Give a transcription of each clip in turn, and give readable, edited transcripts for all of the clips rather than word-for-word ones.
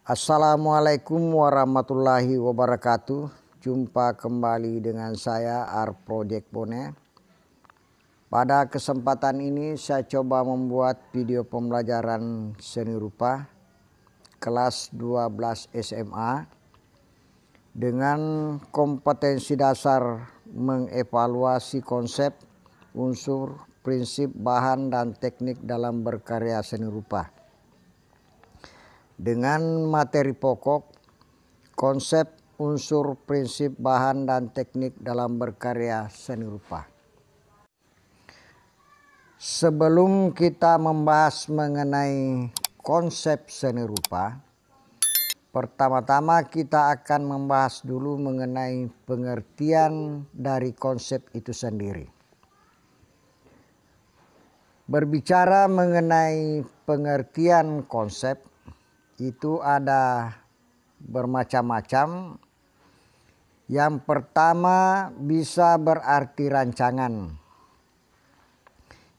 Assalamualaikum warahmatullahi wabarakatuh. Jumpa kembali dengan saya Art Project Bone. Pada kesempatan ini saya coba membuat video pembelajaran seni rupa kelas 12 SMA dengan kompetensi dasar mengevaluasi konsep, unsur, prinsip, bahan, dan teknik dalam berkarya seni rupa. Dengan materi pokok, konsep, unsur, prinsip, bahan, dan teknik dalam berkarya seni rupa. Sebelum kita membahas mengenai konsep seni rupa, pertama-tama kita akan membahas dulu mengenai pengertian dari konsep itu sendiri. Berbicara mengenai pengertian konsep, itu ada bermacam-macam. Yang pertama bisa berarti rancangan.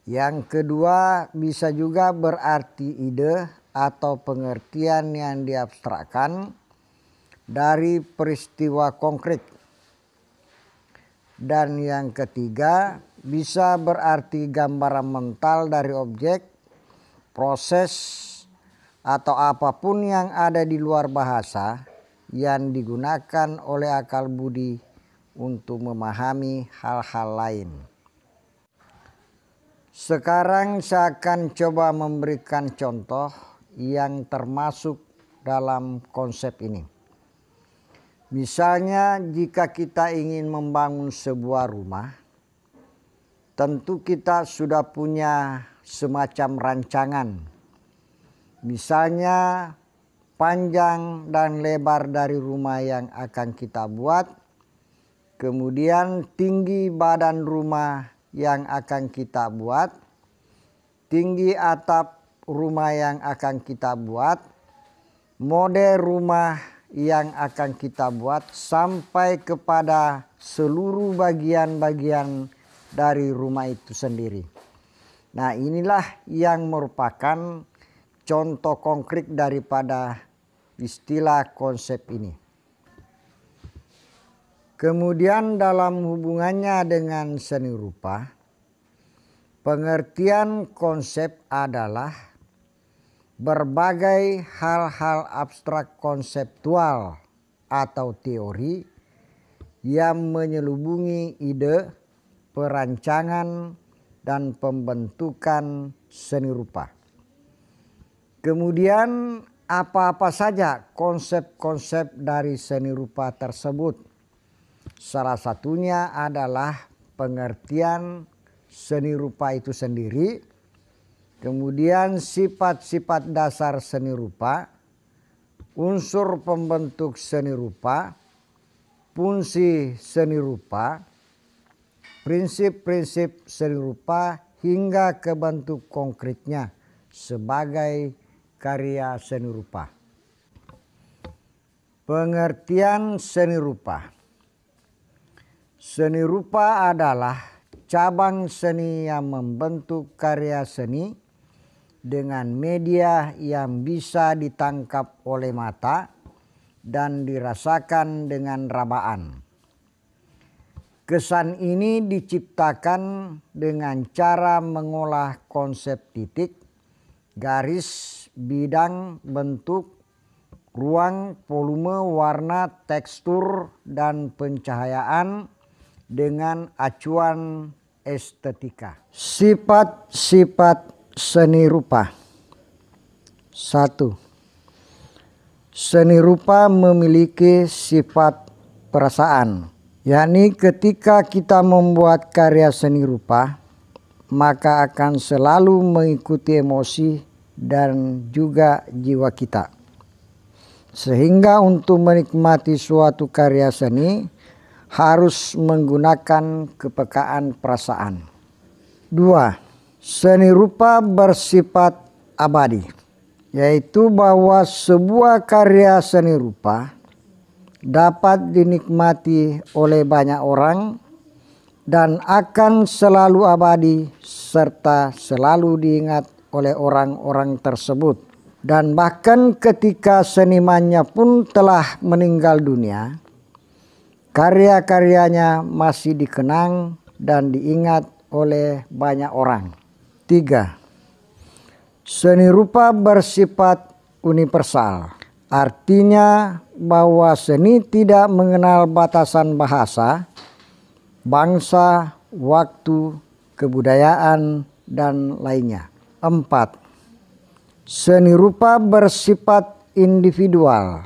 Yang kedua bisa juga berarti ide atau pengertian yang diabstrakkan dari peristiwa konkret. Dan yang ketiga bisa berarti gambaran mental dari objek, proses, atau apapun yang ada di luar bahasa yang digunakan oleh akal budi untuk memahami hal-hal lain. Sekarang saya akan coba memberikan contoh yang termasuk dalam konsep ini. Misalnya jika kita ingin membangun sebuah rumah, tentu kita sudah punya semacam rancangan. Misalnya panjang dan lebar dari rumah yang akan kita buat, kemudian tinggi badan rumah yang akan kita buat, tinggi atap rumah yang akan kita buat, model rumah yang akan kita buat, sampai kepada seluruh bagian-bagian dari rumah itu sendiri. Nah, inilah yang merupakan contoh konkret daripada istilah konsep ini. Kemudian dalam hubungannya dengan seni rupa, pengertian konsep adalah berbagai hal-hal abstrak konseptual atau teori yang menyelubungi ide, perancangan, dan pembentukan seni rupa. Kemudian apa-apa saja konsep-konsep dari seni rupa tersebut. Salah satunya adalah pengertian seni rupa itu sendiri, kemudian sifat-sifat dasar seni rupa, unsur pembentuk seni rupa, fungsi seni rupa, prinsip-prinsip seni rupa, hingga ke bentuk konkretnya sebagai karya seni rupa. Pengertian seni rupa. Seni rupa adalah cabang seni yang membentuk karya seni dengan media yang bisa ditangkap oleh mata dan dirasakan dengan rabaan. Kesan ini diciptakan dengan cara mengolah konsep titik, garis, bidang, bentuk, ruang, volume, warna, tekstur, dan pencahayaan dengan acuan estetika. Sifat-sifat seni rupa. 1. Seni rupa memiliki sifat perasaan, yakni ketika kita membuat karya seni rupa, maka akan selalu mengikuti emosi dan juga jiwa kita. Sehingga untuk menikmati suatu karya seni harus menggunakan kepekaan perasaan. 2. Seni rupa bersifat abadi, yaitu bahwa sebuah karya seni rupa dapat dinikmati oleh banyak orang dan akan selalu abadi serta selalu diingat oleh orang-orang tersebut. Dan bahkan ketika senimannya pun telah meninggal dunia, karya-karyanya masih dikenang dan diingat oleh banyak orang. 3. Seni rupa bersifat universal. Artinya bahwa seni tidak mengenal batasan bahasa, bangsa, waktu, kebudayaan, dan lainnya. 4. Seni rupa bersifat individual.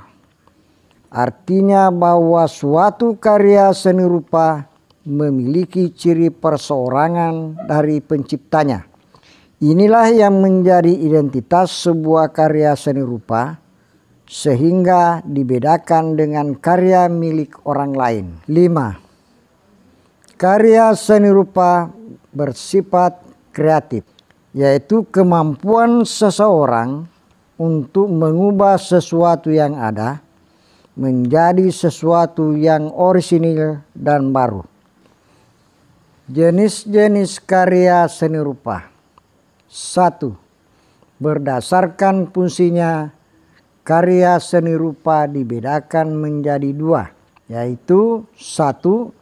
Artinya bahwa suatu karya seni rupa memiliki ciri perseorangan dari penciptanya. Inilah yang menjadi identitas sebuah karya seni rupa, sehingga dibedakan dengan karya milik orang lain. 5. Karya seni rupa bersifat kreatif, yaitu kemampuan seseorang untuk mengubah sesuatu yang ada menjadi sesuatu yang orisinil dan baru. Jenis-jenis karya seni rupa. 1. Berdasarkan fungsinya, karya seni rupa dibedakan menjadi 2, yaitu 1.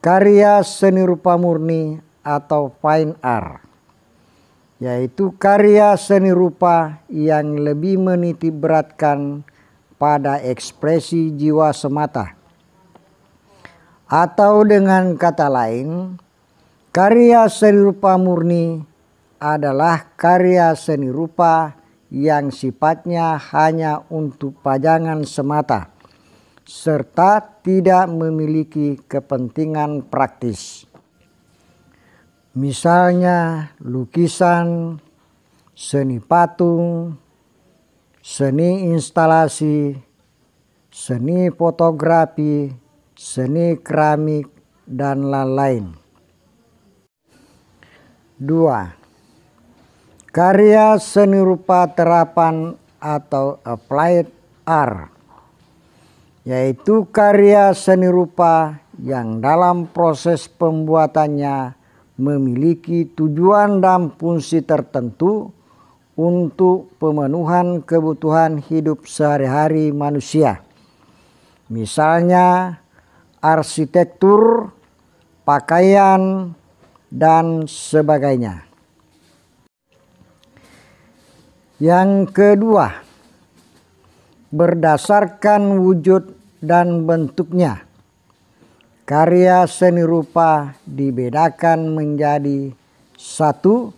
Karya seni rupa murni atau fine art, yaitu karya seni rupa yang lebih menitik beratkan pada ekspresi jiwa semata. Atau dengan kata lain, karya seni rupa murni adalah karya seni rupa yang sifatnya hanya untuk pajangan semata, serta tidak memiliki kepentingan praktis. Misalnya lukisan, seni patung, seni instalasi, seni fotografi, seni keramik, dan lain-lain. 2. Karya seni rupa terapan atau applied art, yaitu karya seni rupa yang dalam proses pembuatannya memiliki tujuan dan fungsi tertentu untuk pemenuhan kebutuhan hidup sehari-hari manusia. Misalnya arsitektur, pakaian, dan sebagainya. Yang kedua, berdasarkan wujud dan bentuknya, karya seni rupa dibedakan menjadi 1.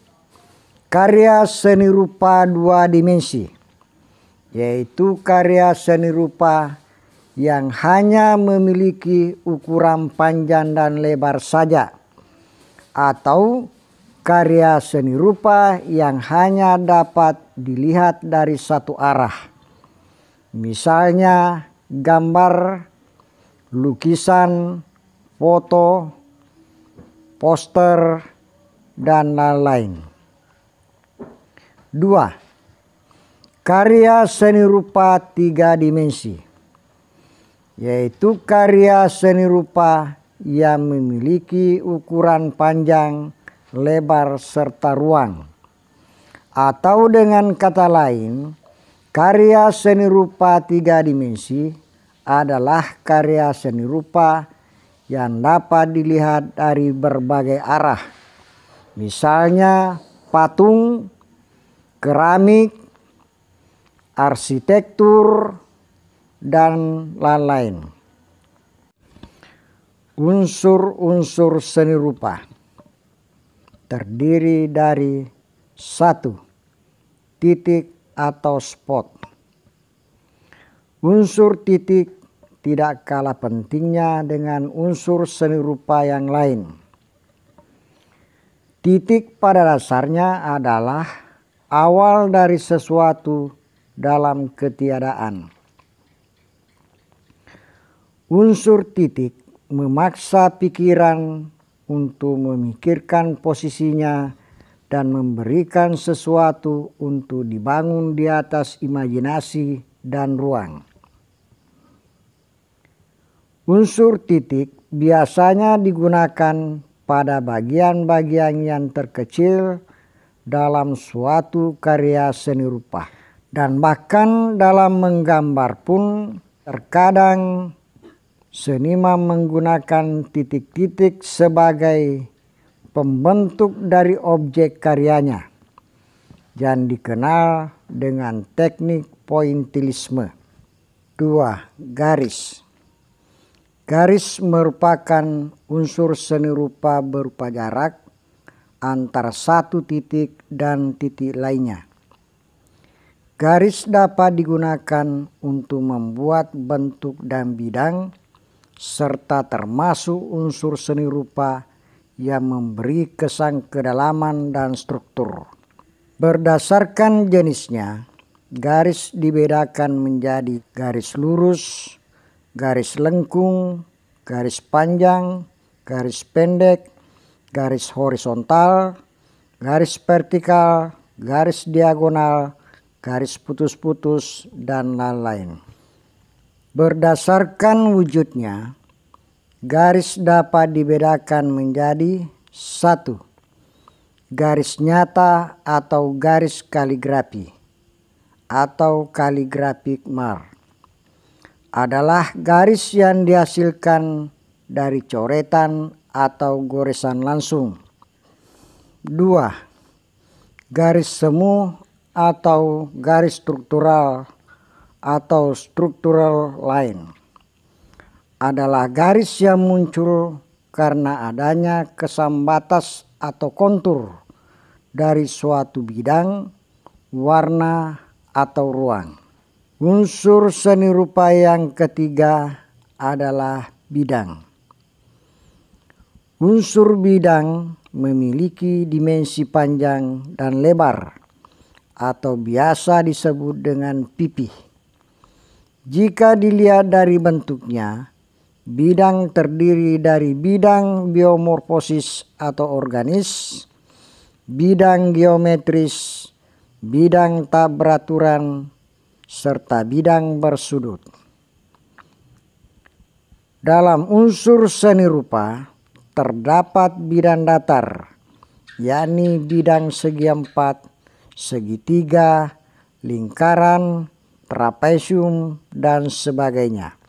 Karya seni rupa 2 dimensi, yaitu karya seni rupa yang hanya memiliki ukuran panjang dan lebar saja, atau karya seni rupa yang hanya dapat dilihat dari satu arah. Misalnya gambar, lukisan, foto, poster, dan lain-lain. 2. Karya seni rupa 3 dimensi, yaitu karya seni rupa yang memiliki ukuran panjang, lebar, serta ruang. Atau dengan kata lain, karya seni rupa 3 dimensi adalah karya seni rupa yang dapat dilihat dari berbagai arah. Misalnya patung, keramik, arsitektur, dan lain-lain. Unsur-unsur seni rupa terdiri dari 1. Titik atau spot. Unsur titik tidak kalah pentingnya dengan unsur seni rupa yang lain. Titik pada dasarnya adalah awal dari sesuatu dalam ketiadaan. Unsur titik memaksa pikiran untuk memikirkan posisinya dan memberikan sesuatu untuk dibangun di atas imajinasi dan ruang. Unsur titik biasanya digunakan pada bagian-bagian yang terkecil dalam suatu karya seni rupa. Dan bahkan dalam menggambar pun terkadang seniman menggunakan titik-titik sebagai pembentuk dari objek karyanya yang dikenal dengan teknik pointillisme. 2. Garis. Garis merupakan unsur seni rupa berupa jarak antara satu titik dan titik lainnya. Garis dapat digunakan untuk membuat bentuk dan bidang, serta termasuk unsur seni rupa yang memberi kesan kedalaman dan struktur. Berdasarkan jenisnya, garis dibedakan menjadi garis lurus, garis lengkung, garis panjang, garis pendek, garis horizontal, garis vertikal, garis diagonal, garis putus-putus, dan lain-lain. Berdasarkan wujudnya, garis dapat dibedakan menjadi 1. Garis nyata atau garis kaligrafi atau calligraphic mark adalah garis yang dihasilkan dari coretan atau goresan langsung. 2. Garis semu atau garis struktural atau structural line adalah garis yang muncul karena adanya kesan batas atau kontur dari suatu bidang, warna, atau ruang. Unsur seni rupa yang ketiga adalah bidang. Unsur bidang memiliki dimensi panjang dan lebar atau biasa disebut dengan pipih. Jika dilihat dari bentuknya, bidang terdiri dari bidang biomorfosis atau organis, bidang geometris, bidang tak beraturan, serta bidang bersudut. Dalam unsur seni rupa terdapat bidang datar, yakni bidang segi empat, segitiga, lingkaran, trapesium, dan sebagainya.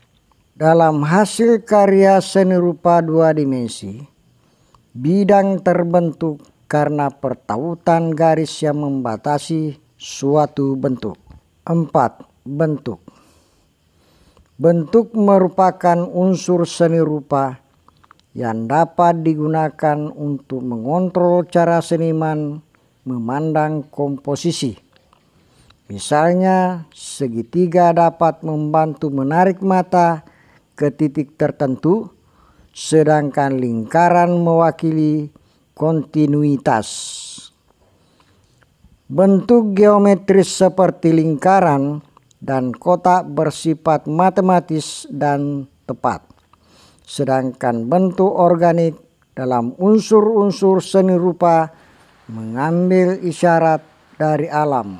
Dalam hasil karya seni rupa dua dimensi, bidang terbentuk karena pertautan garis yang membatasi suatu bentuk. 4. Bentuk. Bentuk merupakan unsur seni rupa yang dapat digunakan untuk mengontrol cara seniman memandang komposisi. Misalnya, segitiga dapat membantu menarik mata ke titik tertentu, sedangkan lingkaran mewakili kontinuitas. Bentuk geometris seperti lingkaran dan kotak bersifat matematis dan tepat, sedangkan bentuk organik dalam unsur-unsur seni rupa mengambil isyarat dari alam.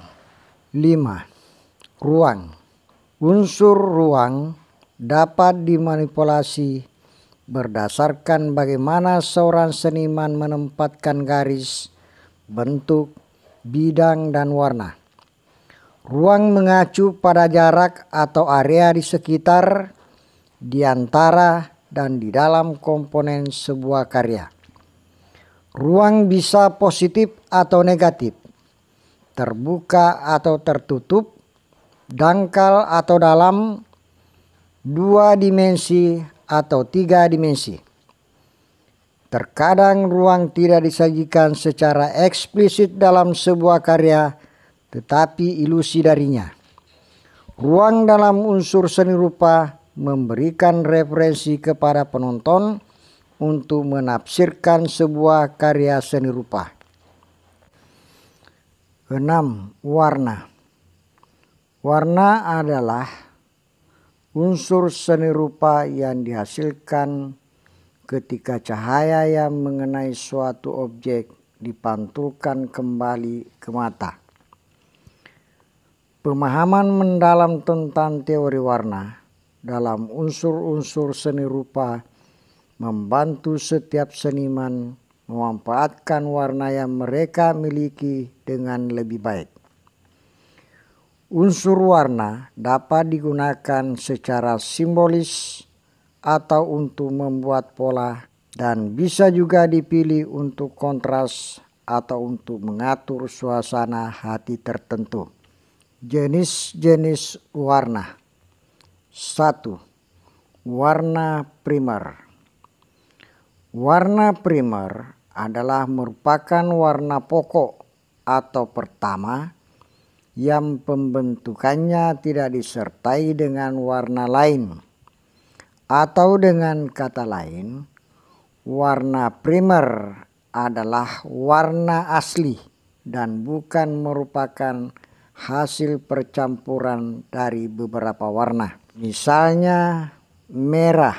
5. Ruang. Unsur ruang dapat dimanipulasi berdasarkan bagaimana seorang seniman menempatkan garis, bentuk, bidang, dan warna. Ruang mengacu pada jarak atau area di sekitar, di antara, dan di dalam komponen sebuah karya. Ruang bisa positif atau negatif, terbuka atau tertutup, dangkal atau dalam, 2 dimensi atau 3 dimensi. Terkadang ruang tidak disajikan secara eksplisit dalam sebuah karya, tetapi ilusi darinya. Ruang dalam unsur seni rupa memberikan referensi kepada penonton untuk menafsirkan sebuah karya seni rupa. 6. Warna. Warna adalah unsur seni rupa yang dihasilkan ketika cahaya yang mengenai suatu objek dipantulkan kembali ke mata. Pemahaman mendalam tentang teori warna dalam unsur-unsur seni rupa membantu setiap seniman memanfaatkan warna yang mereka miliki dengan lebih baik. Unsur warna dapat digunakan secara simbolis atau untuk membuat pola, dan bisa juga dipilih untuk kontras atau untuk mengatur suasana hati tertentu. Jenis-jenis warna. 1. Warna primer. Warna primer adalah merupakan warna pokok atau pertama yang pembentukannya tidak disertai dengan warna lain. Atau dengan kata lain, warna primer adalah warna asli dan bukan merupakan hasil percampuran dari beberapa warna. Misalnya merah,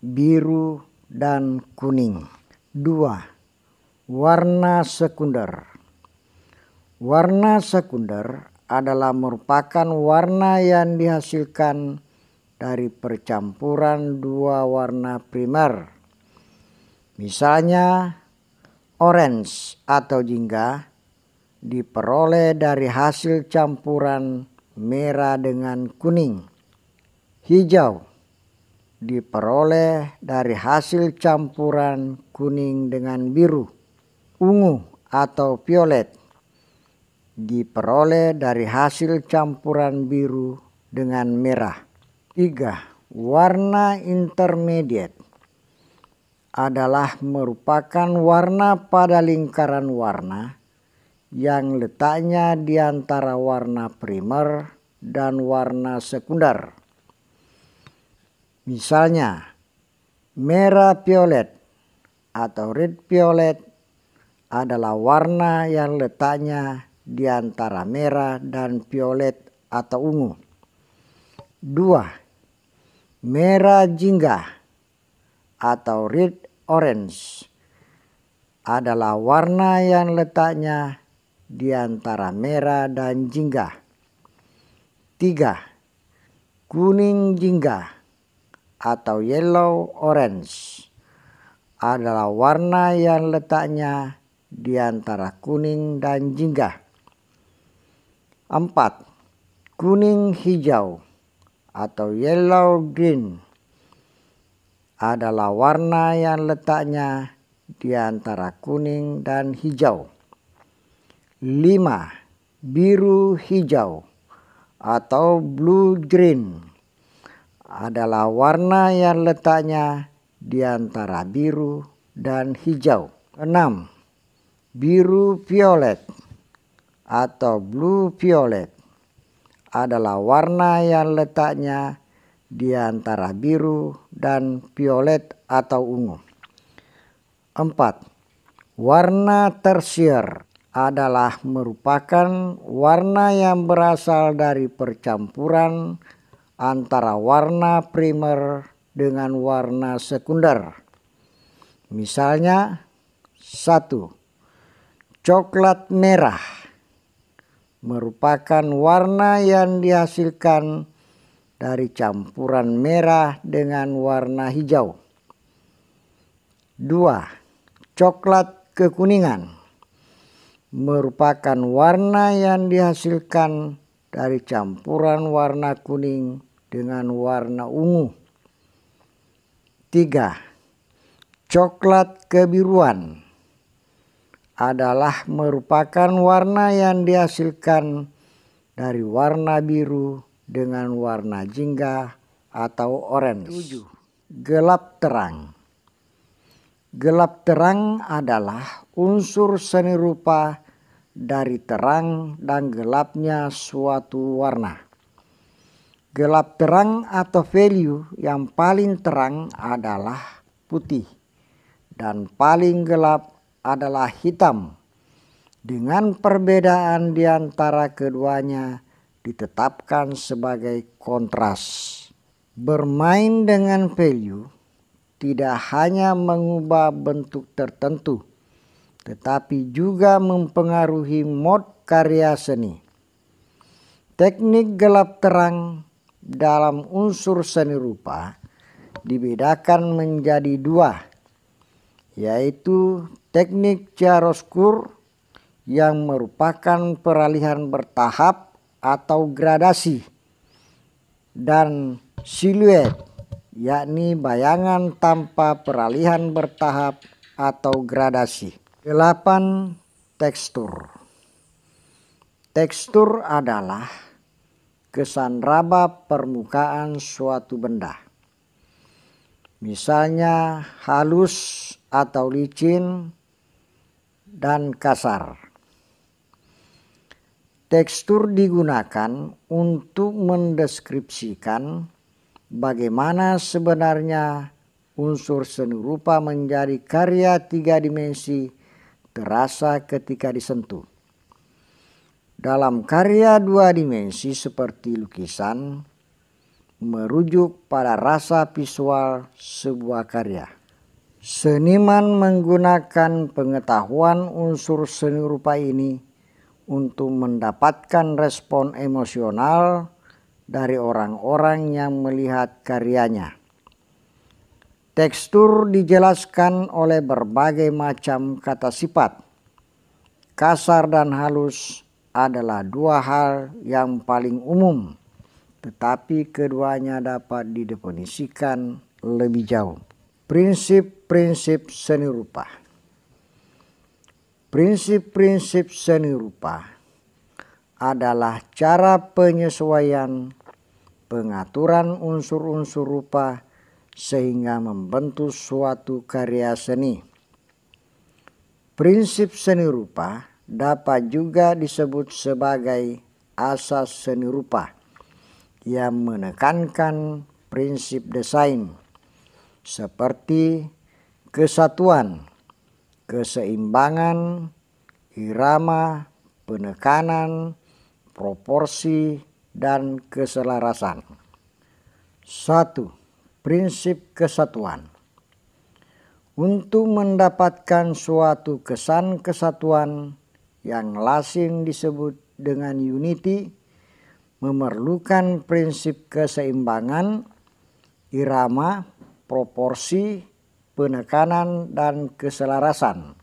biru, dan kuning. 2. Warna sekunder. Warna sekunder adalah merupakan warna yang dihasilkan dari percampuran dua warna primer. Misalnya orange atau jingga diperoleh dari hasil campuran merah dengan kuning. Hijau diperoleh dari hasil campuran kuning dengan biru. Ungu atau violet diperoleh dari hasil campuran biru dengan merah. 3. Warna intermediate adalah merupakan warna pada lingkaran warna yang letaknya di antara warna primer dan warna sekunder. Misalnya merah violet atau red violet adalah warna yang letaknya di antara merah dan violet atau ungu. 2. Merah jingga atau red orange adalah warna yang letaknya di antara merah dan jingga. 3. Kuning jingga atau yellow orange adalah warna yang letaknya di antara kuning dan jingga. 4. Kuning hijau atau yellow green adalah warna yang letaknya di antara kuning dan hijau. 5. Biru hijau atau blue green adalah warna yang letaknya di antara biru dan hijau. 6. Biru violet atau blue violet adalah warna yang letaknya di antara biru dan violet atau ungu. 4. Warna tersier adalah merupakan warna yang berasal dari percampuran antara warna primer dengan warna sekunder. Misalnya 1. Coklat merah merupakan warna yang dihasilkan dari campuran merah dengan warna hijau. 2. Coklat kekuningan merupakan warna yang dihasilkan dari campuran warna kuning dengan warna ungu. 3. Coklat kebiruan adalah merupakan warna yang dihasilkan dari warna biru dengan warna jingga atau orange. 7. Gelap terang. Gelap terang adalah unsur seni rupa dari terang dan gelapnya suatu warna. Gelap terang atau value yang paling terang adalah putih dan paling gelap adalah hitam, dengan perbedaan di antara keduanya ditetapkan sebagai kontras. Bermain dengan value tidak hanya mengubah bentuk tertentu, tetapi juga mempengaruhi mood karya seni. Teknik gelap terang dalam unsur seni rupa dibedakan menjadi dua, yaitu teknik chiaroscuro yang merupakan peralihan bertahap atau gradasi, dan siluet, yakni bayangan tanpa peralihan bertahap atau gradasi. 8. Tekstur. Tekstur adalah kesan raba permukaan suatu benda. Misalnya halus atau licin dan kasar. Tekstur digunakan untuk mendeskripsikan bagaimana sebenarnya unsur seni rupa menjadi karya 3 dimensi terasa ketika disentuh. Dalam karya 2 dimensi seperti lukisan, merujuk pada rasa visual sebuah karya. Seniman menggunakan pengetahuan unsur seni rupa ini untuk mendapatkan respon emosional dari orang-orang yang melihat karyanya. Tekstur dijelaskan oleh berbagai macam kata sifat. Kasar dan halus adalah 2 hal yang paling umum, tetapi keduanya dapat didefinisikan lebih jauh. Prinsip-prinsip seni rupa. Prinsip-prinsip seni rupa adalah cara penyesuaian pengaturan unsur-unsur rupa sehingga membentuk suatu karya seni. Prinsip seni rupa dapat juga disebut sebagai asas seni rupa yang menekankan prinsip desain seperti kesatuan, keseimbangan, irama, penekanan, proporsi, dan keselarasan. 1. Prinsip kesatuan. Untuk mendapatkan suatu kesan kesatuan yang lazim disebut dengan unity, memerlukan prinsip keseimbangan, irama, proporsi, penekanan, dan keselarasan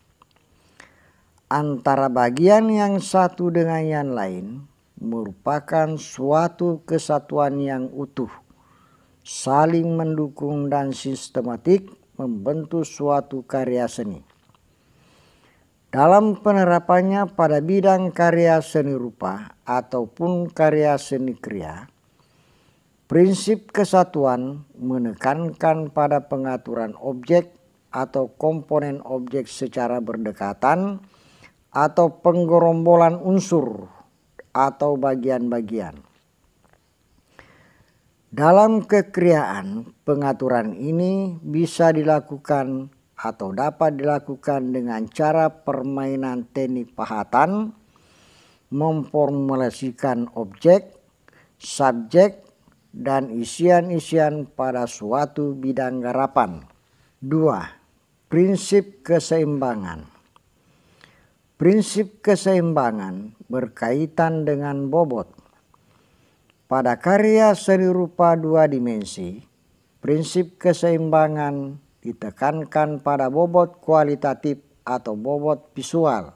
antara bagian yang satu dengan yang lain merupakan suatu kesatuan yang utuh, saling mendukung dan sistematik membentuk suatu karya seni. Dalam penerapannya pada bidang karya seni rupa ataupun karya seni kriya, prinsip kesatuan menekankan pada pengaturan objek atau komponen objek secara berdekatan atau penggerombolan unsur atau bagian-bagian. Dalam kekriaan, pengaturan ini bisa dilakukan atau dapat dilakukan dengan cara permainan teknik pahatan, memformulasikan objek, subjek, dan isian-isian pada suatu bidang garapan. 2. Prinsip keseimbangan. Prinsip keseimbangan berkaitan dengan bobot. Pada karya seni rupa 2 dimensi, prinsip keseimbangan ditekankan pada bobot kualitatif atau bobot visual.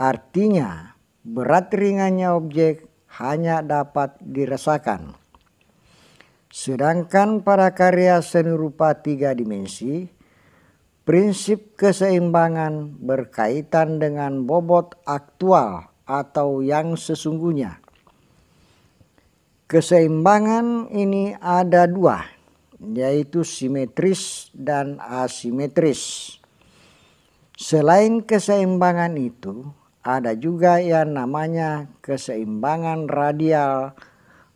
Artinya, berat ringannya objek hanya dapat dirasakan. Sedangkan pada karya seni rupa 3 dimensi, prinsip keseimbangan berkaitan dengan bobot aktual atau yang sesungguhnya. Keseimbangan ini ada 2, yaitu simetris dan asimetris. Selain keseimbangan itu, ada juga yang namanya keseimbangan radial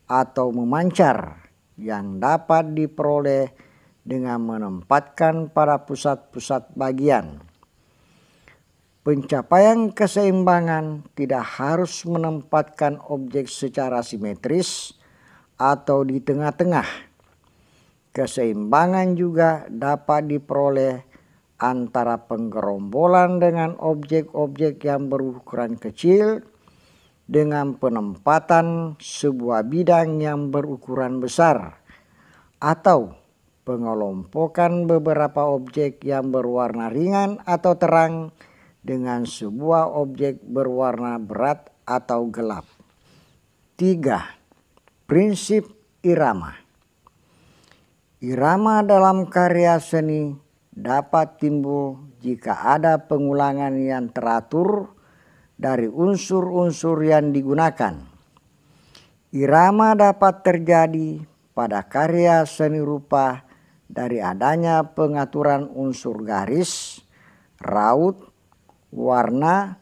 atau memancar yang dapat diperoleh dengan menempatkan pada pusat-pusat bagian. Pencapaian keseimbangan tidak harus menempatkan objek secara simetris atau di tengah-tengah. Keseimbangan juga dapat diperoleh antara penggerombolan dengan objek-objek yang berukuran kecil dengan penempatan sebuah bidang yang berukuran besar, atau pengelompokan beberapa objek yang berwarna ringan atau terang dengan sebuah objek berwarna berat atau gelap. 3. Prinsip irama. Irama dalam karya seni dapat timbul jika ada pengulangan yang teratur dari unsur-unsur yang digunakan. Irama dapat terjadi pada karya seni rupa dari adanya pengaturan unsur garis, raut, warna,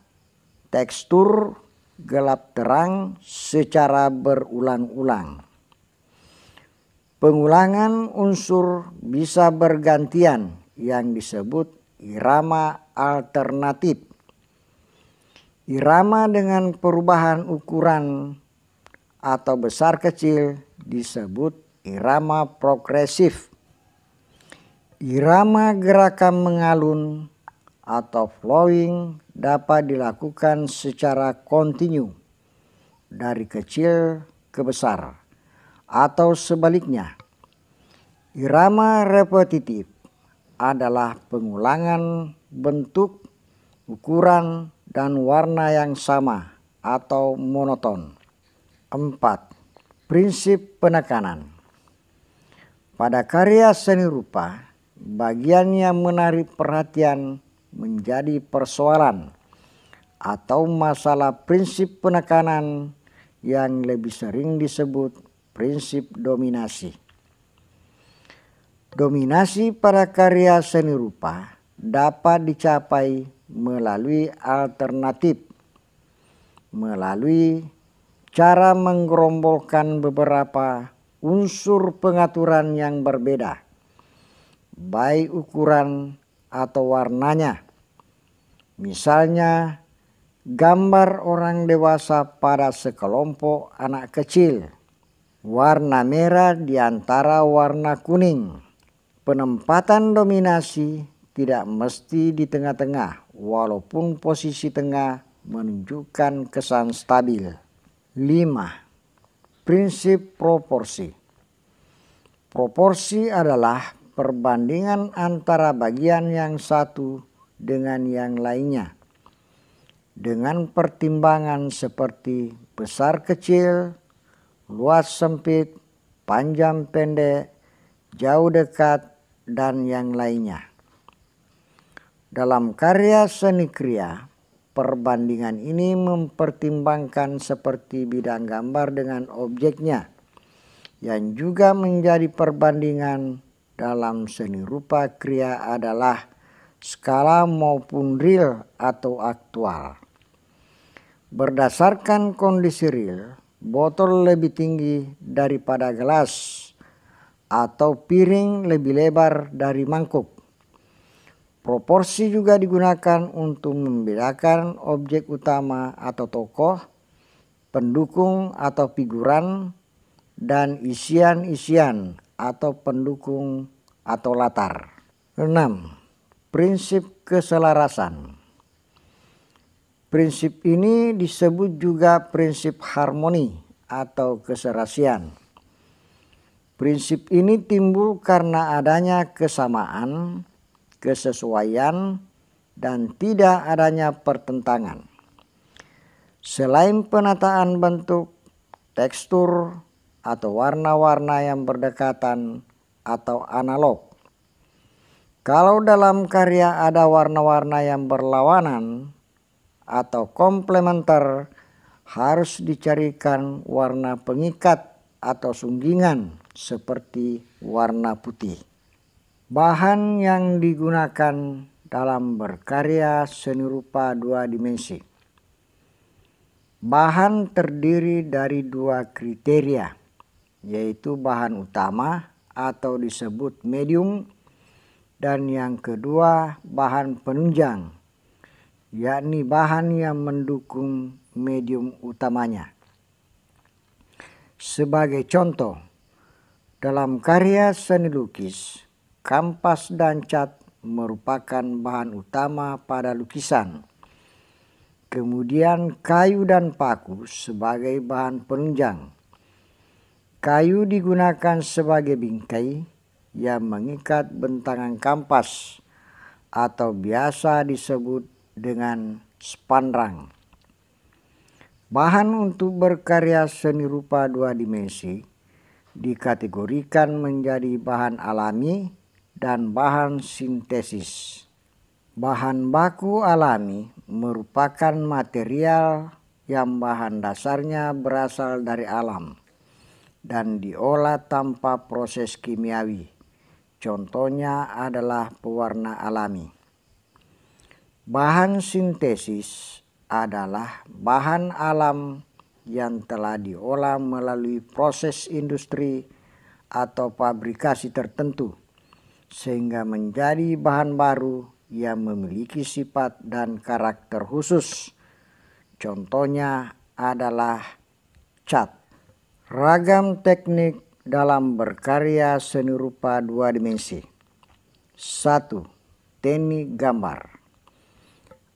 tekstur, gelap terang secara berulang-ulang. Pengulangan unsur bisa bergantian yang disebut irama alternatif. Irama dengan perubahan ukuran atau besar kecil disebut irama progresif. Irama gerakan mengalun atau flowing dapat dilakukan secara kontinu dari kecil ke besar atau sebaliknya. Irama repetitif adalah pengulangan bentuk, ukuran, dan warna yang sama atau monoton. 4. Prinsip penekanan. Pada karya seni rupa, bagian yang menarik perhatian menjadi persoalan atau masalah prinsip penekanan yang lebih sering disebut prinsip dominasi. Dominasi pada karya seni rupa dapat dicapai melalui alternatif, melalui cara menggerombolkan beberapa unsur pengaturan yang berbeda, baik ukuran atau warnanya. Misalnya, gambar orang dewasa pada sekelompok anak kecil, warna merah di antara warna kuning. Penempatan dominasi tidak mesti di tengah-tengah, walaupun posisi tengah menunjukkan kesan stabil. 5. Prinsip proporsi. Proporsi adalah perbandingan antara bagian yang satu dengan yang lainnya, dengan pertimbangan seperti besar kecil, luas sempit, panjang pendek, jauh dekat, dan yang lainnya. Dalam karya seni kriya, perbandingan ini mempertimbangkan seperti bidang gambar dengan objeknya, yang juga menjadi perbandingan dalam seni rupa kriya adalah skala maupun real atau aktual. Berdasarkan kondisi real, botol lebih tinggi daripada gelas atau piring lebih lebar dari mangkuk. Proporsi juga digunakan untuk membedakan objek utama atau tokoh, pendukung atau figuran, dan isian-isian atau pendukung atau latar. 6. Prinsip keselarasan. Prinsip ini disebut juga prinsip harmoni atau keserasian. Prinsip ini timbul karena adanya kesamaan, kesesuaian, dan tidak adanya pertentangan. Selain penataan bentuk, tekstur, atau warna-warna yang berdekatan atau analog. Kalau dalam karya ada warna-warna yang berlawanan atau komplementer, harus dicarikan warna pengikat atau sunggingan seperti warna putih. Bahan yang digunakan dalam berkarya seni rupa 2 dimensi. Bahan terdiri dari 2 kriteria, yaitu bahan utama atau disebut medium, dan yang kedua bahan penunjang, yakni bahan yang mendukung medium utamanya. Sebagai contoh, dalam karya seni lukis, kanvas dan cat merupakan bahan utama pada lukisan. Kemudian kayu dan paku sebagai bahan penunjang. Kayu digunakan sebagai bingkai yang mengikat bentangan kanvas atau biasa disebut dengan spanrang. Bahan untuk berkarya seni rupa dua dimensi dikategorikan menjadi bahan alami dan bahan sintesis. Bahan baku alami merupakan material yang bahan dasarnya berasal dari alam dan diolah tanpa proses kimiawi. Contohnya adalah pewarna alami. Bahan sintesis adalah bahan alam yang telah diolah melalui proses industri atau fabrikasi tertentu sehingga menjadi bahan baru yang memiliki sifat dan karakter khusus. Contohnya adalah cat. Ragam teknik dalam berkarya seni rupa dua dimensi. 1. Teknik gambar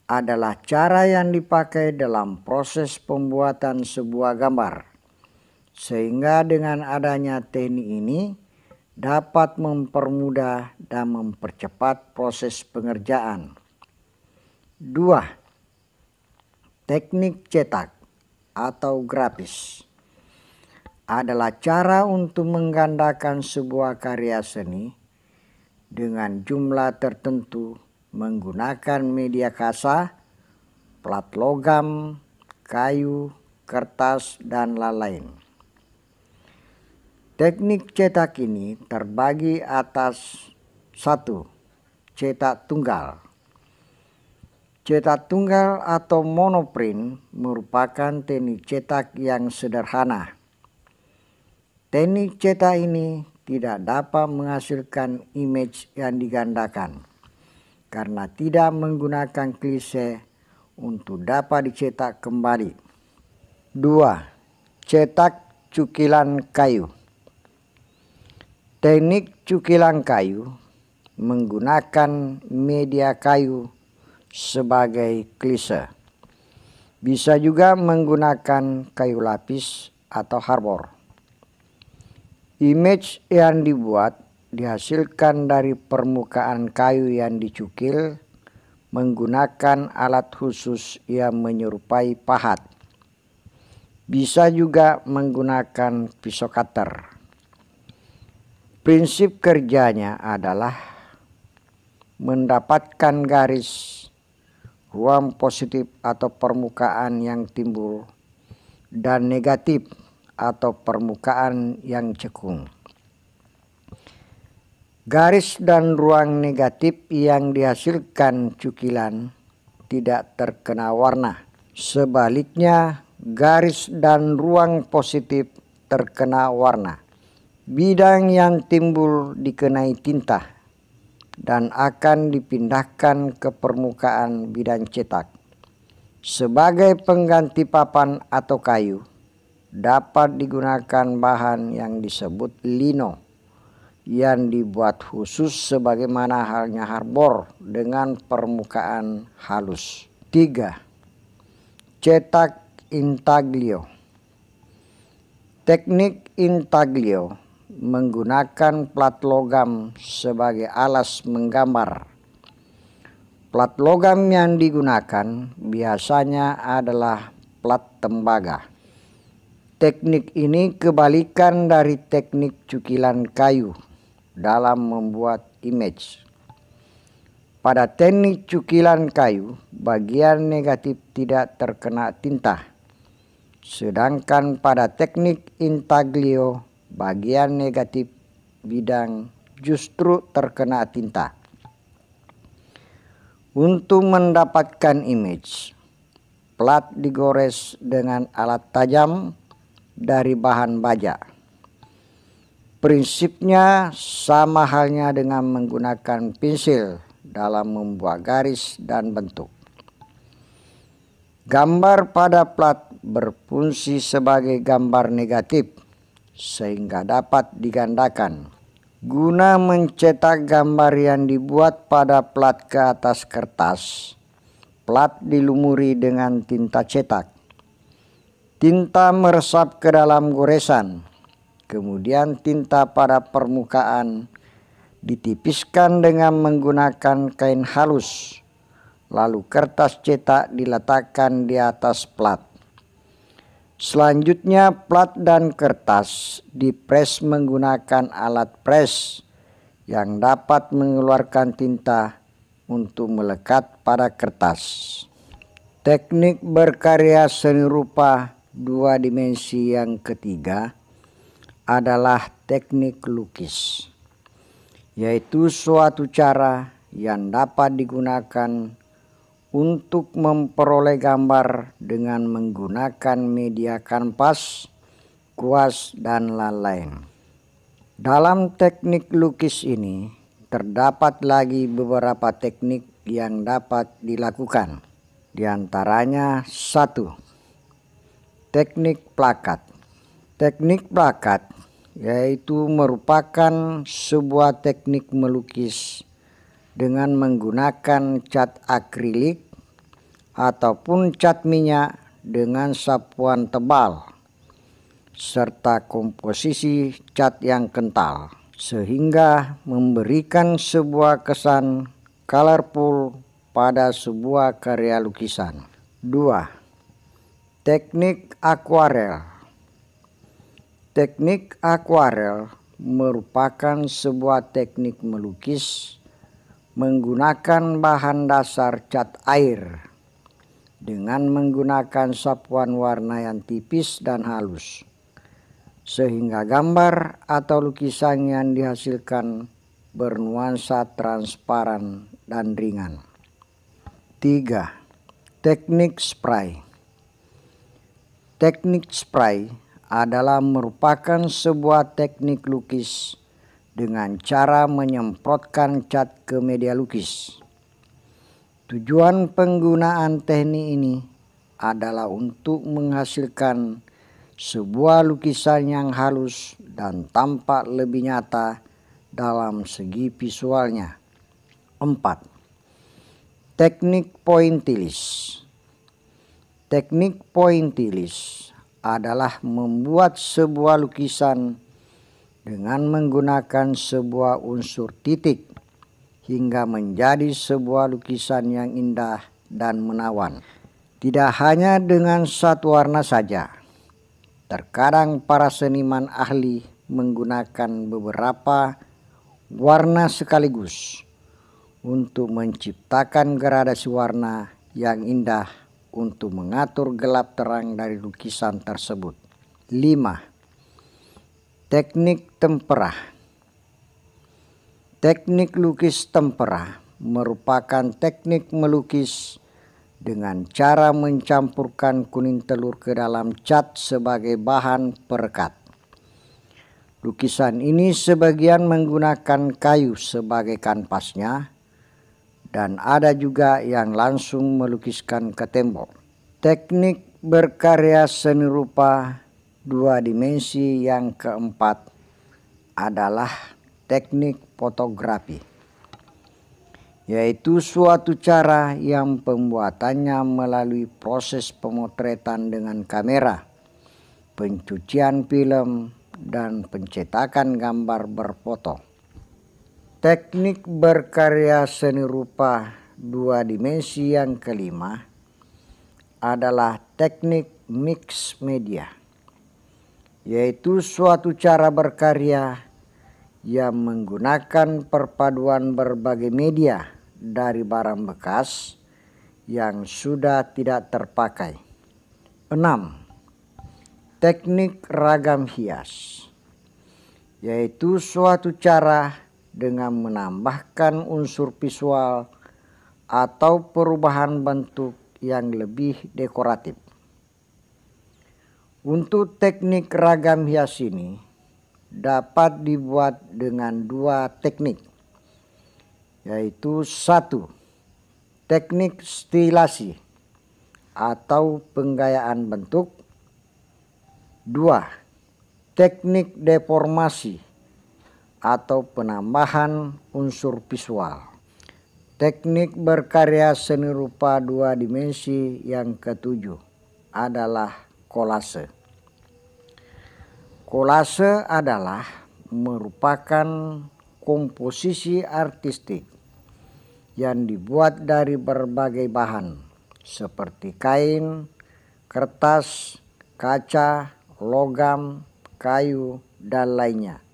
adalah cara yang dipakai dalam proses pembuatan sebuah gambar, sehingga dengan adanya teknik ini dapat mempermudah dan mempercepat proses pengerjaan. 2. Teknik cetak atau grafis adalah cara untuk menggandakan sebuah karya seni dengan jumlah tertentu menggunakan media kasa, plat logam, kayu, kertas, dan lain-lain. Teknik cetak ini terbagi atas 1. Cetak tunggal. Cetak tunggal atau monoprint merupakan teknik cetak yang sederhana. Teknik cetak ini tidak dapat menghasilkan image yang digandakan karena tidak menggunakan klise untuk dapat dicetak kembali. 2. Cetak cukilan kayu. Teknik cukilan kayu menggunakan media kayu sebagai klise. Bisa juga menggunakan kayu lapis atau harbor. Image yang dibuat dihasilkan dari permukaan kayu yang dicukil menggunakan alat khusus yang menyerupai pahat. Bisa juga menggunakan pisau cutter. Prinsip kerjanya adalah mendapatkan garis, ruang positif atau permukaan yang timbul, dan negatif atau permukaan yang cekung. Garis dan ruang negatif yang dihasilkan cukilan tidak terkena warna. Sebaliknya, garis dan ruang positif terkena warna. Bidang yang timbul dikenai tinta dan akan dipindahkan ke permukaan bidang cetak. Sebagai pengganti papan atau kayu, dapat digunakan bahan yang disebut lino yang dibuat khusus sebagaimana halnya harbor dengan permukaan halus. 3. Cetak intaglio. Teknik intaglio menggunakan plat logam sebagai alas menggambar. Plat logam yang digunakan biasanya adalah plat tembaga. Teknik ini kebalikan dari teknik cukilan kayu dalam membuat image. Pada teknik cukilan kayu, bagian negatif tidak terkena tinta. Sedangkan pada teknik intaglio, bagian negatif bidang justru terkena tinta. Untuk mendapatkan image, plat digores dengan alat tajam dari bahan baja. Prinsipnya sama halnya dengan menggunakan pensil dalam membuat garis dan bentuk. Gambar pada plat berfungsi sebagai gambar negatif sehingga dapat digandakan. Guna mencetak gambar yang dibuat pada plat ke atas kertas, plat dilumuri dengan tinta cetak. Tinta meresap ke dalam goresan. Kemudian tinta pada permukaan ditipiskan dengan menggunakan kain halus. Lalu kertas cetak diletakkan di atas plat. Selanjutnya, plat dan kertas dipres menggunakan alat pres yang dapat mengeluarkan tinta untuk melekat pada kertas. Teknik berkarya seni rupa dua dimensi yang ketiga adalah teknik lukis, yaitu suatu cara yang dapat digunakan untuk memperoleh gambar dengan menggunakan media kanvas, kuas, dan lain-lain. Dalam teknik lukis ini terdapat lagi beberapa teknik yang dapat dilakukan. Di antaranya 1. Teknik plakat. Teknik plakat yaitu merupakan sebuah teknik melukis dengan menggunakan cat akrilik ataupun cat minyak dengan sapuan tebal serta komposisi cat yang kental, sehingga memberikan sebuah kesan colorful pada sebuah karya lukisan. 2. Teknik akuarel. Teknik akuarel merupakan sebuah teknik melukis menggunakan bahan dasar cat air dengan menggunakan sapuan warna yang tipis dan halus, sehingga gambar atau lukisan yang dihasilkan bernuansa transparan dan ringan. 3. Teknik spray. Teknik spray adalah merupakan sebuah teknik lukis dengan cara menyemprotkan cat ke media lukis. Tujuan penggunaan teknik ini adalah untuk menghasilkan sebuah lukisan yang halus dan tampak lebih nyata dalam segi visualnya. 4. Teknik pointillis. Teknik pointillis adalah membuat sebuah lukisan dengan menggunakan sebuah unsur titik hingga menjadi sebuah lukisan yang indah dan menawan. Tidak hanya dengan satu warna saja. Terkadang para seniman ahli menggunakan beberapa warna sekaligus untuk menciptakan gradasi warna yang indah untuk mengatur gelap terang dari lukisan tersebut. 5. Teknik tempera. Teknik lukis tempera merupakan teknik melukis dengan cara mencampurkan kuning telur ke dalam cat sebagai bahan perekat. Lukisan ini sebagian menggunakan kayu sebagai kanvasnya, dan ada juga yang langsung melukiskan ke tembok. Teknik berkarya seni rupa dua dimensi yang keempat adalah teknik fotografi, yaitu suatu cara yang pembuatannya melalui proses pemotretan dengan kamera, pencucian film, dan pencetakan gambar berfoto. Teknik berkarya seni rupa dua dimensi yang kelima adalah teknik mix media, yaitu suatu cara berkarya yang menggunakan perpaduan berbagai media dari barang bekas yang sudah tidak terpakai. 6. Teknik ragam hias, yaitu suatu cara dengan menambahkan unsur visual atau perubahan bentuk yang lebih dekoratif. Untuk teknik ragam hias ini dapat dibuat dengan dua teknik, yaitu 1. Teknik stilasi atau penggayaan bentuk. 2. Teknik deformasi atau penambahan unsur visual. Teknik berkarya seni rupa dua dimensi yang ketujuh adalah kolase. Kolase adalah merupakan komposisi artistik yang dibuat dari berbagai bahan seperti kain, kertas, kaca, logam, kayu, dan lainnya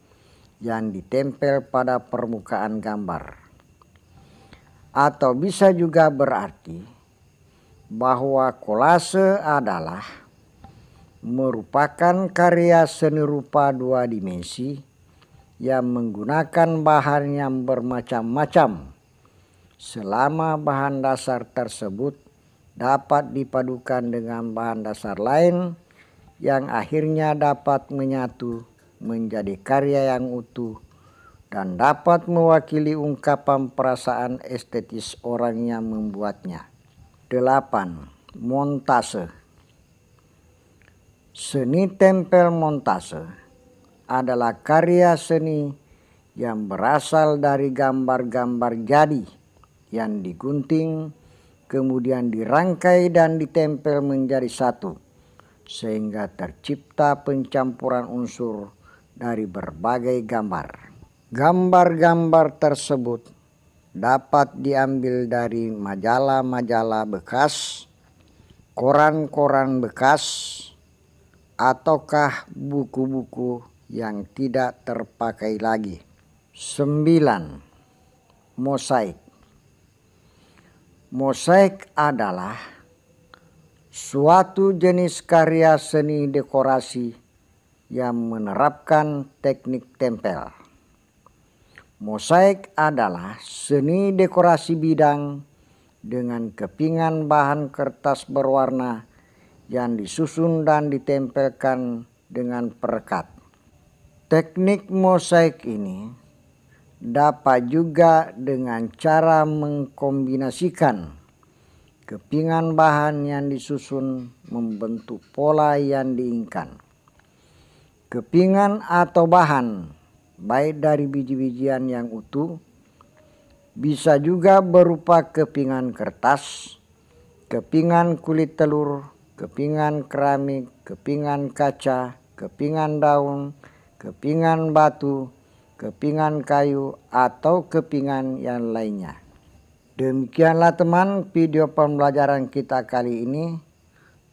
yang ditempel pada permukaan gambar. Atau bisa juga berarti bahwa kolase adalah merupakan karya seni rupa dua dimensi yang menggunakan bahan yang bermacam-macam selama bahan dasar tersebut dapat dipadukan dengan bahan dasar lain yang akhirnya dapat menyatu menjadi karya yang utuh dan dapat mewakili ungkapan perasaan estetis orang yang membuatnya. 8. Montase. Seni tempel montase adalah karya seni yang berasal dari gambar-gambar jadi yang digunting, kemudian dirangkai dan ditempel menjadi satu, sehingga tercipta pencampuran unsur dari berbagai gambar. Gambar-gambar tersebut dapat diambil dari majalah-majalah bekas, koran-koran bekas, ataukah buku-buku yang tidak terpakai lagi. 9. Mosaik. Mosaik adalah suatu jenis karya seni dekorasi yang menerapkan teknik tempel. Mosaik adalah seni dekorasi bidang dengan kepingan bahan kertas berwarna yang disusun dan ditempelkan dengan perekat. Teknik mosaik ini dapat juga dengan cara mengkombinasikan kepingan bahan yang disusun membentuk pola yang diinginkan. Kepingan atau bahan baik dari biji-bijian yang utuh, bisa juga berupa kepingan kertas, kepingan kulit telur, kepingan keramik, kepingan kaca, kepingan daun, kepingan batu, kepingan kayu, atau kepingan yang lainnya. Demikianlah teman video pembelajaran kita kali ini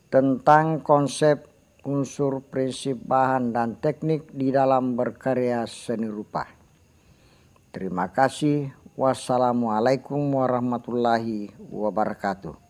tentang konsep unsur, prinsip, bahan, dan teknik di dalam berkarya seni rupa. Terima kasih. Wassalamualaikum warahmatullahi wabarakatuh.